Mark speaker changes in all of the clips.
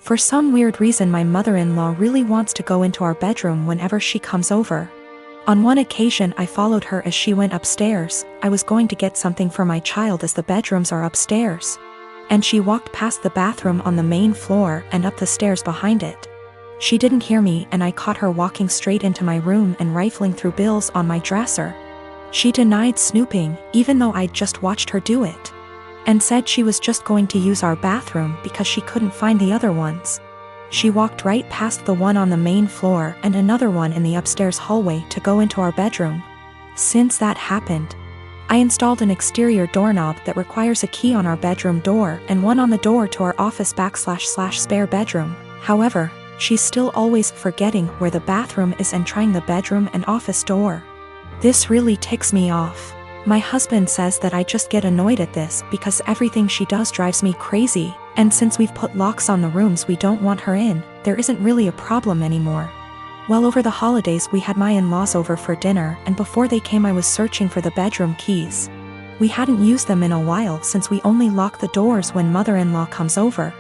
Speaker 1: For some weird reason my mother-in-law really wants to go into our bedroom whenever she comes over. On one occasion I followed her as she went upstairs. I was going to get something for my child as the bedrooms are upstairs. And she walked past the bathroom on the main floor and up the stairs behind it. She didn't hear me and I caught her walking straight into my room and rifling through bills on my dresser. She denied snooping, even though I'd just watched her do it, and said she was just going to use our bathroom because she couldn't find the other ones. She walked right past the one on the main floor and another one in the upstairs hallway to go into our bedroom. Since that happened, I installed an exterior doorknob that requires a key on our bedroom door and one on the door to our office / spare bedroom. However, she's still always forgetting where the bathroom is and trying the bedroom and office door. This really ticks me off. My husband says that I just get annoyed at this because everything she does drives me crazy, and since we've put locks on the rooms we don't want her in, there isn't really a problem anymore. Well, over the holidays we had my in-laws over for dinner, and before they came I was searching for the bedroom keys. We hadn't used them in a while since we only lock the doors when mother-in-law comes over.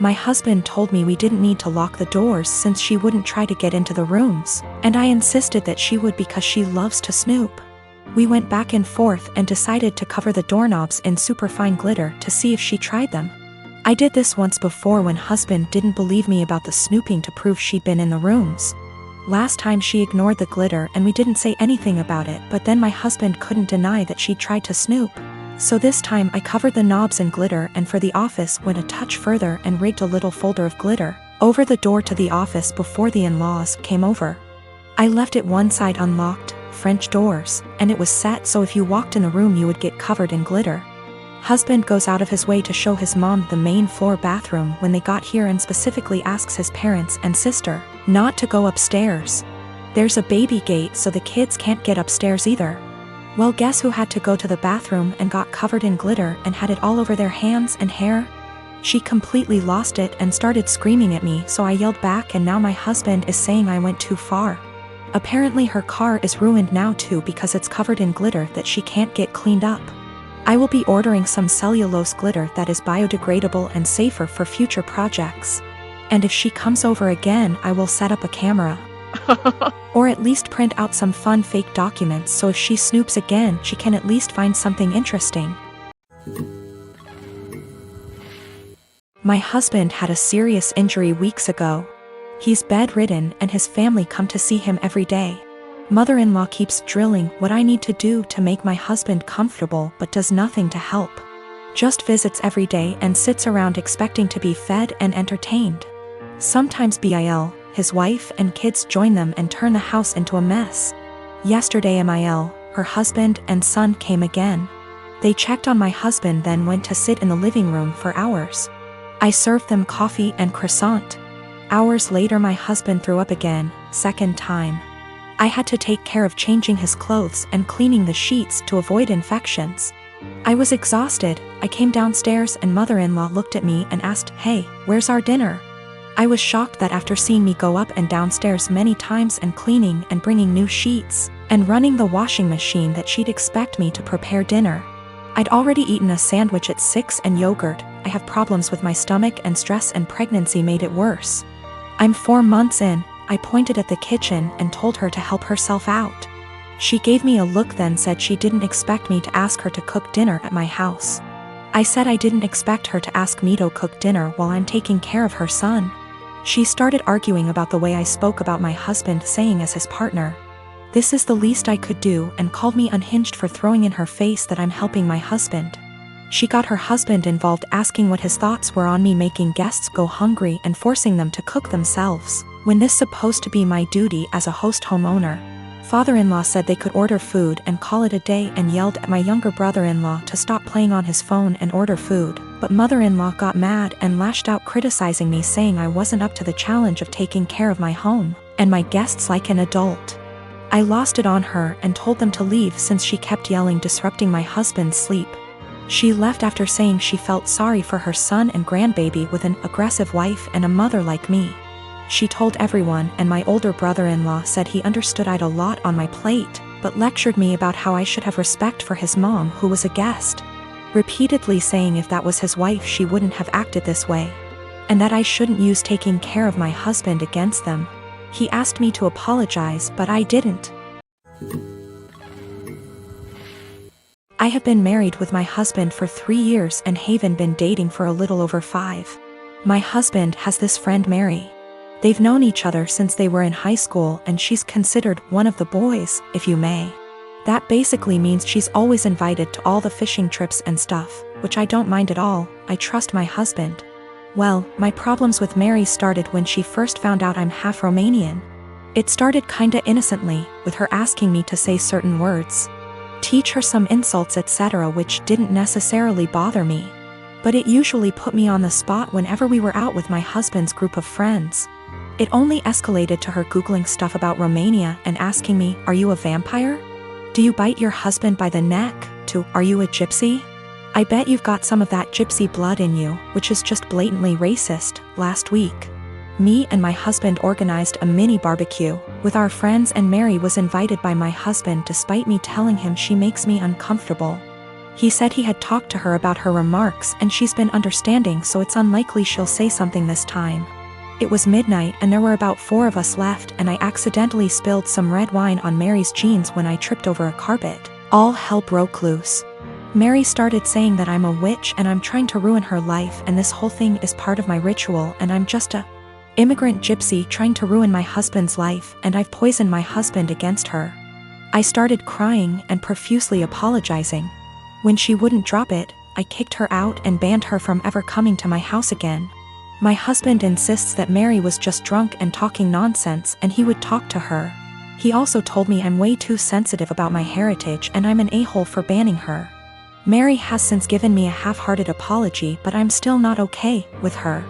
Speaker 1: My husband told me we didn't need to lock the doors since she wouldn't try to get into the rooms, and I insisted that she would because she loves to snoop. We went back and forth and decided to cover the doorknobs in superfine glitter to see if she tried them. I did this once before when husband didn't believe me about the snooping to prove she'd been in the rooms. Last time she ignored the glitter and we didn't say anything about it, but then my husband couldn't deny that she'd tried to snoop. So this time I covered the knobs in glitter and for the office went a touch further and rigged a little folder of glitter over the door to the office before the in-laws came over. I left it one side unlocked, French doors, and it was set so if you walked in the room you would get covered in glitter. Husband goes out of his way to show his mom the main floor bathroom when they got here and specifically asks his parents and sister not to go upstairs. There's a baby gate so the kids can't get upstairs either. Well, guess who had to go to the bathroom and got covered in glitter and had it all over their hands and hair? She completely lost it and started screaming at me, so I yelled back and now my husband is saying I went too far. Apparently her car is ruined now too because it's covered in glitter that she can't get cleaned up. I will be ordering some cellulose glitter that is biodegradable and safer for future projects. And if she comes over again I will set up a camera. Or at least print out some fun fake documents so if she snoops again she can at least find something interesting. My husband had a serious injury weeks ago. He's bedridden and his family come to see him every day. Mother-in-law keeps drilling what I need to do to make my husband comfortable but does nothing to help. Just visits every day and sits around expecting to be fed and entertained. Sometimes Bill, his wife and kids join them and turn the house into a mess. Yesterday Mil, her husband and son came again. They checked on my husband then went to sit in the living room for hours. I served them coffee and croissant. Hours later my husband threw up again, second time. I had to take care of changing his clothes and cleaning the sheets to avoid infections. I was exhausted. I came downstairs and mother-in-law looked at me and asked, "Hey, where's our dinner?" I was shocked that after seeing me go up and downstairs many times and cleaning and bringing new sheets and running the washing machine that she'd expect me to prepare dinner. I'd already eaten a sandwich at 6 and yogurt. I have problems with my stomach and stress and pregnancy made it worse. I'm 4 months in. I pointed at the kitchen and told her to help herself out. She gave me a look then said she didn't expect me to ask her to cook dinner at my house. I said I didn't expect her to ask me to cook dinner while I'm taking care of her son. She started arguing about the way I spoke about my husband saying as his partner. This is the least I could do and called me unhinged for throwing in her face that I'm helping my husband. She got her husband involved asking what his thoughts were on me making guests go hungry and forcing them to cook themselves, when this supposed to be my duty as a host homeowner. Father-in-law said they could order food and call it a day and yelled at my younger brother-in-law to stop playing on his phone and order food, but mother-in-law got mad and lashed out criticizing me saying I wasn't up to the challenge of taking care of my home and my guests like an adult. I lost it on her and told them to leave since she kept yelling disrupting my husband's sleep. She left after saying she felt sorry for her son and grandbaby with an aggressive wife and a mother like me. She told everyone and my older brother-in-law said he understood I'd a lot on my plate, but lectured me about how I should have respect for his mom who was a guest. Repeatedly saying if that was his wife she wouldn't have acted this way. and that I shouldn't use taking care of my husband against them. He asked me to apologize, but I didn't. I have been married with my husband for 3 years and haven't been dating for a little over 5. My husband has this friend Mary. They've known each other since they were in high school, and she's considered one of the boys, if you may. That basically means she's always invited to all the fishing trips and stuff, which I don't mind at all. I trust my husband. Well, my problems with Mary started when she first found out I'm half Romanian. It started kinda innocently, with her asking me to say certain words, teach her some insults, etc., which didn't necessarily bother me. But it usually put me on the spot whenever we were out with my husband's group of friends. It only escalated to her Googling stuff about Romania and asking me, are you a vampire? Do you bite your husband by the neck? To, are you a gypsy? I bet you've got some of that gypsy blood in you, which is just blatantly racist. Last week, me and my husband organized a mini barbecue with our friends, and Mary was invited by my husband despite me telling him she makes me uncomfortable. He said he had talked to her about her remarks and she's been understanding, so it's unlikely she'll say something this time. It was midnight and there were about 4 of us left, and I accidentally spilled some red wine on Mary's jeans when I tripped over a carpet. All hell broke loose. Mary started saying that I'm a witch and I'm trying to ruin her life, and this whole thing is part of my ritual, and I'm just a immigrant gypsy trying to ruin my husband's life, and I've poisoned my husband against her. I started crying and profusely apologizing. When she wouldn't drop it, I kicked her out and banned her from ever coming to my house again. My husband insists that Mary was just drunk and talking nonsense, and he would talk to her. He also told me I'm way too sensitive about my heritage and I'm an a-hole for banning her. Mary has since given me a half-hearted apology, but I'm still not okay with her.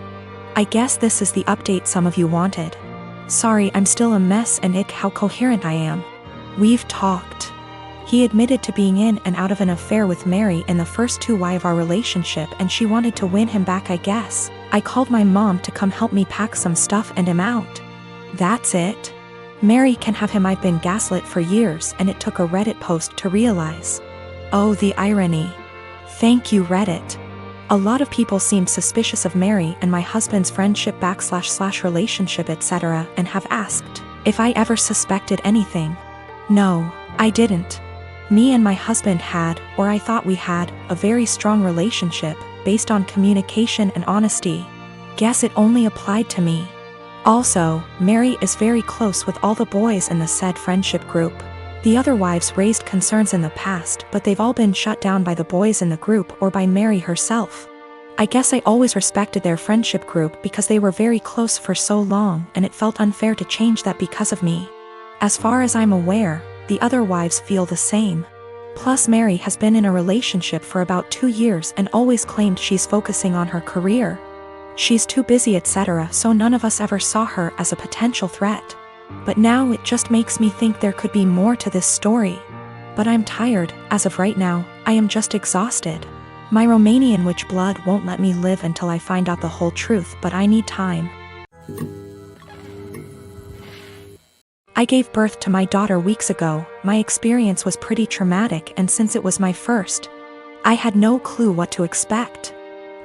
Speaker 1: I guess this is the update some of you wanted. Sorry, I'm still a mess, and ick how coherent I am. We've talked. He admitted to being in and out of an affair with Mary in the first 2 years of our relationship, and she wanted to win him back, I guess. I called my mom to come help me pack some stuff and him out. That's it. Mary can have him. I've been gaslit for years, and it took a Reddit post to realize. Oh, the irony. Thank you, Reddit. A lot of people seemed suspicious of Mary and my husband's friendship / relationship, etc., and have asked if I ever suspected anything. No, I didn't. Me and my husband had, or I thought we had, a very strong relationship, based on communication and honesty. Guess it only applied to me. Also, Mary is very close with all the boys in the said friendship group. The other wives raised concerns in the past, but they've all been shut down by the boys in the group or by Mary herself. I guess I always respected their friendship group because they were very close for so long, and it felt unfair to change that because of me. As far as I'm aware, the other wives feel the same. Plus, Mary has been in a relationship for about 2 years and always claimed she's focusing on her career. She's too busy, etc., so none of us ever saw her as a potential threat. But now it just makes me think there could be more to this story. But I'm tired. As of right now, I am just exhausted. My Romanian witch blood won't let me live until I find out the whole truth, but I need time. I gave birth to my daughter weeks ago. My experience was pretty traumatic, and since it was my first, I had no clue what to expect.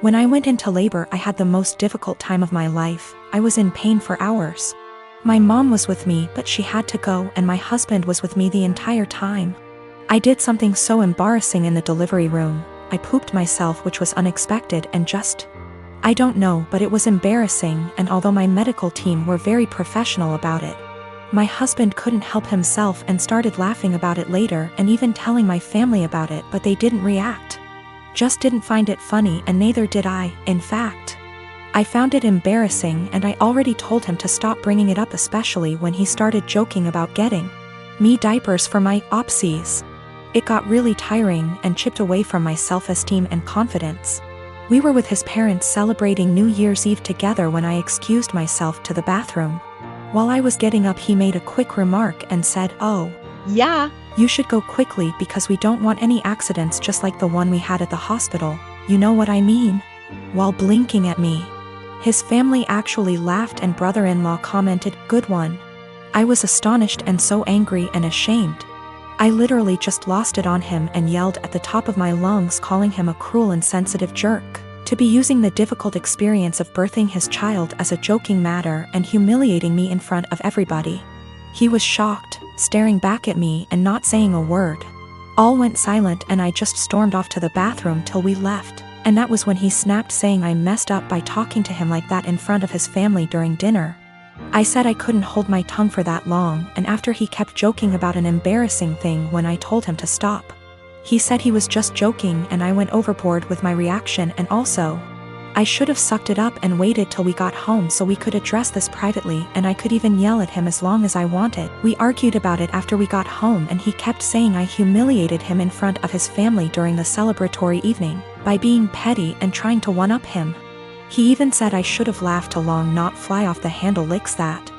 Speaker 1: When I went into labor, I had the most difficult time of my life. I was in pain for hours. My mom was with me, but she had to go, and my husband was with me the entire time. I did something so embarrassing in the delivery room. I pooped myself, which was unexpected and just, I don't know, but it was embarrassing, and although my medical team were very professional about it, my husband couldn't help himself and started laughing about it later and even telling my family about it, but they didn't react. Just didn't find it funny, and neither did I. In fact, I found it embarrassing, and I already told him to stop bringing it up, especially when he started joking about getting me diapers for my opsies. It got really tiring and chipped away from my self-esteem and confidence. We were with his parents celebrating New Year's Eve together when I excused myself to the bathroom. While I was getting up, he made a quick remark and said, "Oh, yeah, you should go quickly because we don't want any accidents just like the one we had at the hospital. You know what I mean?" While blinking at me. His family actually laughed, and brother-in-law commented, "Good one." I was astonished and so angry and ashamed. I literally just lost it on him and yelled at the top of my lungs, calling him a cruel, insensitive jerk. To be using the difficult experience of birthing his child as a joking matter and humiliating me in front of everybody. He was shocked, staring back at me and not saying a word. All went silent and I just stormed off to the bathroom till we left, and that was when he snapped, saying I messed up by talking to him like that in front of his family during dinner. I said I couldn't hold my tongue for that long, and after he kept joking about an embarrassing thing when I told him to stop. He said he was just joking, and I went overboard with my reaction, and also, I should have sucked it up and waited till we got home so we could address this privately, and I could even yell at him as long as I wanted. We argued about it after we got home, and he kept saying I humiliated him in front of his family during the celebratory evening by being petty and trying to one-up him. He even said I should have laughed along, not fly off the handle licks that.